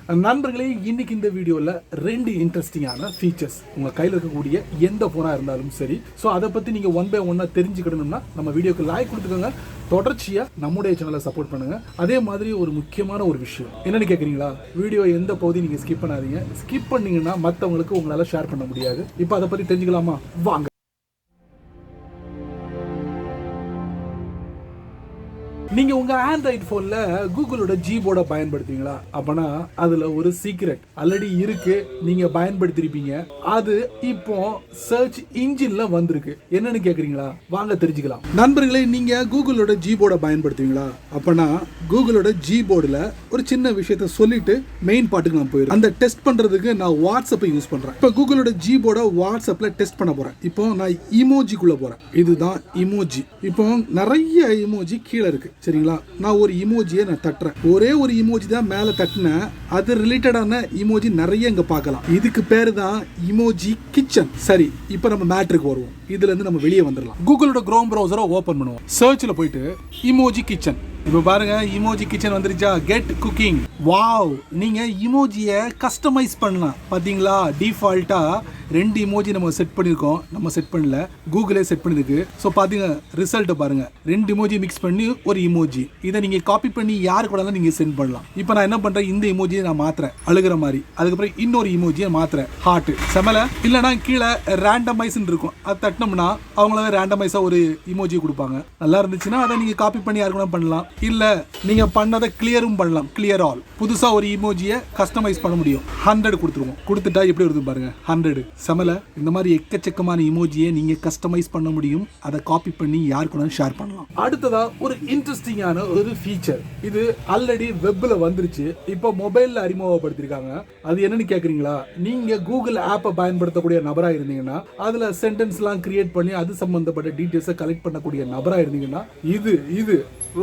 நண்பர்களே, இன்னைக்கு இந்த வீடியோவில் 2 இன்ட்ரெஸ்டிங்கான ஃபீச்சர்ஸ் உங்கள் கையில் இருக்கக்கூடிய எந்த ஃபோனாக இருந்தாலும் சரி. ஸோ அதை பற்றி நீங்கள் ஒன் பை ஒன்னாக தெரிஞ்சுக்கணும்னா நம்ம வீடியோக்கு லைக் கொடுத்துக்கோங்க. தொடர்ச்சியாக நம்முடைய சேனலை சப்போர்ட் பண்ணுங்கள். அதே மாதிரி ஒரு முக்கியமான ஒரு விஷயம் என்னென்னு கேட்குறீங்களா, வீடியோ எந்த பகுதி நீங்கள் ஸ்கிப் பண்ணாதீங்க. ஸ்கிப் பண்ணிங்கன்னா மற்றவங்களுக்கு உங்களால் ஷேர் பண்ண முடியாது. இப்போ அதை பற்றி தெரிஞ்சுக்கலாமா? வாங்க. நீங்க உங்க ஆண்ட்ராய்டு போன்ல கூகுளோட ஜிபோர்டை பயன்படுத்துவீங்களா? அப்பனா அதுல ஒரு சீக்ரெட் ஆல்ரெடி இருக்கு, நீங்க பயன்படுத்திருப்பீங்க. அது இப்போ சர்ச் இன்ஜின்ல வந்திருக்கு. என்னன்னு கேக்குறீங்களா? வாங்க தெரிஞ்சுக்கலாம். நண்பர்களே, நீங்க கூகுளோட ஜிபோர்டை பயன்படுத்துவீங்களா? அப்பனா கூகுளோட ஜிபோர்டுல ஒரு சின்ன விஷயத்த சொல்லிட்டு மெயின் பாட்டுக்கு நான் போயிடுறேன். அந்த டெஸ்ட் பண்றதுக்கு நான் வாட்ஸ்அப்பை யூஸ் பண்றேன். இப்போ கூகுளோட ஜிபோர்டை வாட்ஸ்அப்ல டெஸ்ட் பண்ண போறேன். இப்போ நான் இமோஜிக்குள்ள போறேன். இதுதான் இமோஜி. இப்போ நிறைய இமோஜி கீழே இருக்கு, சரிங்களா? நான் ஒரு இமோஜியை நான் தட்டுறேன். ஒரே ஒரு இமோஜி தான் மேல தட்டினேன். அது ரிலேட்டடான இமோஜி நிறைய இங்க பார்க்கலாம். இதுக்கு பேரு தான் இமோஜி கிச்சன். சரி, இப்போ நம்ம மேட்ருக்கு வருவோம். இதுல இருந்து நம்ம வெளியே வந்துடலாம். கூகுளோட குரோம் ப்ரௌசரை ஓபன் பண்ணுவோம். சர்ச்ல போயிட்டு இமோஜி கிச்சன். இப்போ பாருங்க, இமோஜி கிச்சன் வந்துருச்சா? Get cooking. வாவ், நீங்க இமோஜியை கஸ்டமைஸ் பண்ணலாம். பாத்தீங்களா? டிஃபால்ட்டா 2 இமோஜி நம்ம செட் பண்ணிருக்கோம். நம்ம செட் பண்ணல, கூகுளே செட் பண்ணிருக்கு. ஸோ பாத்தீங்க, ரிசல்ட் பாருங்க. 2 இமோஜி மிக்ஸ் பண்ணி ஒரு இமோஜி. இதை நீங்க காப்பி பண்ணி யாருக்கு கூட நீங்க சென்ட் பண்ணலாம். இப்போ நான் என்ன பண்றேன், இந்த இமோஜியை நான் மாத்துறேன் அழுகிற மாதிரி. அதுக்கப்புறம் இன்னொரு இமோஜியை மாத்துறேன் ஹார்ட் செமல. இல்லைன்னா கீழே ரேண்டமைஸ் இருக்கும், அது தட்டினோம்னா அவங்களாவே ரேண்டமைஸா ஒரு இமோஜி கொடுப்பாங்க. நல்லா இருந்துச்சுன்னா அதை நீங்க காப்பி பண்ணி யாருக்கு கூட பண்ணலாம். இல்ல நீங்க பண்ணதை கிளியரும் பண்ணலாம். Clear all. புதுசா ஒரு இமோஜியை கஸ்டமைஸ் பண்ண முடியும். 100 கொடுத்துருவோம். கொடுத்துட்டா எப்படி வருது பாருங்க, 100 செமல. இந்த மாதிரி எக்கச்சக்கமான இமோஜியை நீங்க கஸ்டமைஸ் பண்ண முடியும். அதை காப்பி பண்ணி யாருக்கு ஷேர் பண்ணலாம். அடுத்ததா ஒரு இன்ட்ரெஸ்டிங்கான ஒரு ஃபீச்சர். இது ஆல்ரெடி வெப்ல வந்துருச்சு, இப்போ மொபைல்ல அறிமுகப்படுத்திருக்காங்க. அது என்னன்னு கேக்குறீங்களா? நீங்க கூகுள் ஆப்பை பயன்படுத்தக்கூடிய நபரா இருந்தீங்கன்னா, அதுல சென்டென்ஸ்லாம் கிரியேட் பண்ணி அது சம்பந்தப்பட்ட டீடைல்ஸை கலெக்ட் பண்ணக்கூடிய நபரா இருந்தீங்கன்னா இது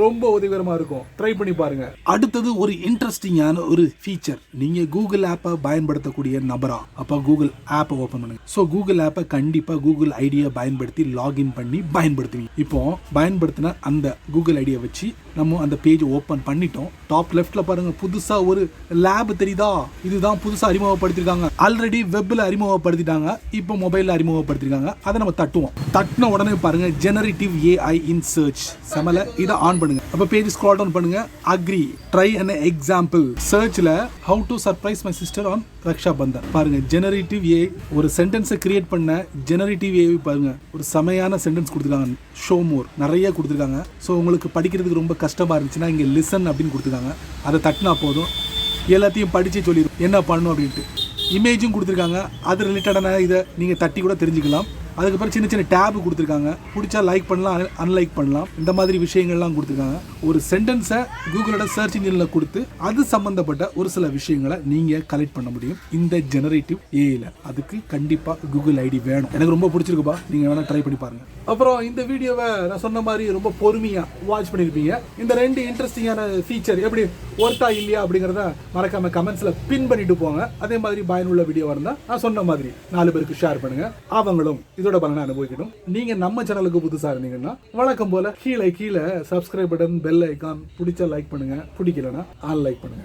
ரொம்ப உதவிகரமா இருக்கும். ட்ரை பண்ணி பாருங்க. அடுத்தது ஒரு இன்ட்ரெஸ்டிங்கான ஒரு ஃபீச்சர். நீங்க கூகுள் ஆப்பை பயன்படுத்தக்கூடிய நபரா, அப்ப கூகுள் ஆப்பை ஓபன் பண்ணுங்க. சோ கூகுள் ஆப்பை கண்டிப்பா கூகுள் ஐடியை பயன்படுத்தி லாகின் பண்ணி பயன்படுத்துவீங்க. இப்போ பயன்படுத்தின அந்த கூகுள் ஐடியை வச்சு நம்ம அந்த பேஜ் ஓபன் பண்ணிட்டோம். டாப் லெஃப்ட்ல பாருங்க, புதுசா ஒரு லேப் தெரியுதா? இதுதான் புதுசா அறிமுகப்படுத்திருக்காங்க. ஆல்ரெடி வெப்ல அறிமுகப்படுத்திட்டாங்க, இப்போ மொபைல்ல அறிமுகப்படுத்திருக்காங்க. அதை நம்ம தட்டுவோம். தட்டின உடனே பாருங்க, ஜெனரேட்டிவ் ஏஐ இன் சர்ச் செமல. இதை ஆன் பண்ணுங்க. அப்ப பேஜ் ஸ்க்ரால் டவுன் பண்ணுங்க. அக்ரி, ட்ரை an எக்ஸாம்பிள். சர்ச்ல how to surprise my sister on Raksha Bandhan. பாருங்க, ஜெனரேட்டிவ் ஏஐ ஒரு சென்டென்ஸை கிரியேட் பண்ண ஜெனரேட்டிவ் ஏஐ பாருங்க, ஒரு செமையான சென்டென்ஸ் கொடுத்துருக்காங்க. ஷோ மோர் நிறைய கொடுத்துருக்காங்க. ஸோ உங்களுக்கு படிக்கிறதுக்கு ரொம்ப கஷ்டமா இருந்துச்சுன்னா இங்க லிசன் அப்படின்னு கொடுத்துருக்காங்க. அதை தட்டினா போதும், எல்லாத்தையும் படிச்சு சொல்லிடும் என்ன பண்ணணும் அப்படின்ட்டு. இமேஜும் கொடுத்துருக்காங்க, அது ரிலேட்டடான இதை நீங்க தட்டி கூட தெரிஞ்சுக்கலாம். அதுக்கப்புறம் சின்ன சின்ன டேப் கொடுத்துருக்காங்க. பிடிச்சா லைக் பண்ணலாம், அன்லைக் பண்ணலாம். இந்த மாதிரி விஷயங்கள்லாம் கொடுத்துருக்காங்க. ஒரு சென்டென்ஸை கூகுளோட சர்ச் இன்ஜினில் கொடுத்து அது சம்பந்தப்பட்ட ஒரு சில விஷயங்களை நீங்க கலெக்ட் பண்ண முடியும் இந்த ஜெனரேட்டிவ் ஏஐல. அதுக்கு கண்டிப்பா கூகுள் ஐடி வேணும். எனக்கு ரொம்ப பிடிச்சிருக்குப்பா, நீங்க வேணா ட்ரை பண்ணி பாருங்க. அப்புறம் இந்த வீடியோவை நான் சொன்ன மாதிரி ரொம்ப பொறுமையா வாட்ச் பண்ணிருப்பீங்க. இந்த 2 இன்ட்ரெஸ்டிங்கான ஃபீச்சர் எப்படி ஒர்த்தா இல்லையா அப்படிங்கறத மறக்காம கமெண்ட்ஸ்ல பின் பண்ணிட்டு போங்க. அதே மாதிரி பயனுள்ள வீடியோவா இருந்தா நான் சொன்ன மாதிரி 4 பேருக்கு ஷேர் பண்ணுங்க. அவங்களும் இதோட பலனை அனுபவிக்கணும். நீங்க நம்ம சேனலுக்கு புதுசா இருந்தீங்கன்னா வழக்கம் போல கீழே சப்ஸ்கிரைப் பட்டன், பெல் ஐகான், பிடிச்சா லைக் பண்ணுங்க, பிடிக்கலன்னா அன்லைக் பண்ணுங்க.